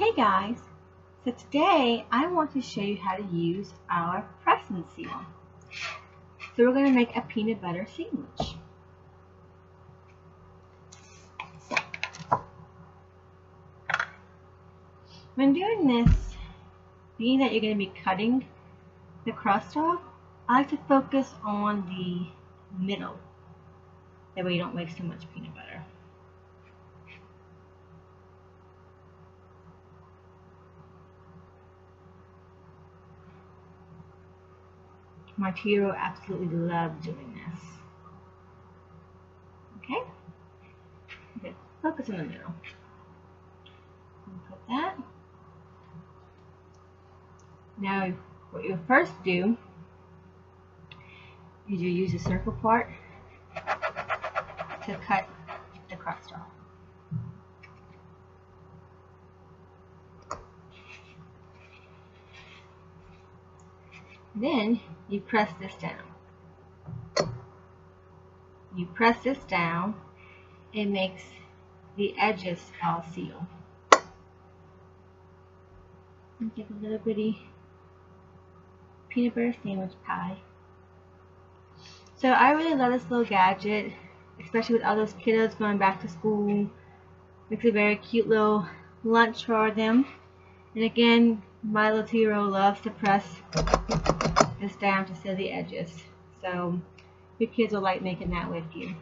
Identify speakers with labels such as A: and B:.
A: Hey guys, so today I want to show you how to use our press and seal. So we're going to make a peanut butter sandwich. So, when doing this, being that you're going to be cutting the crust off, I like to focus on the middle. That way you don't waste too much peanut butter. My 2-year-old absolutely loves doing this. Okay? Good. Focus in the middle. Put that. Now, what you'll first do is you use the circle part to cut the crust off. Then you press this down. You press this down, it makes the edges all seal. And take a little bitty peanut butter sandwich pie. So I really love this little gadget, especially with all those kiddos going back to school. Makes a very cute little lunch for them. And again, my little 2-year-old loves to press this down to seal the edges. So your kids will like making that with you.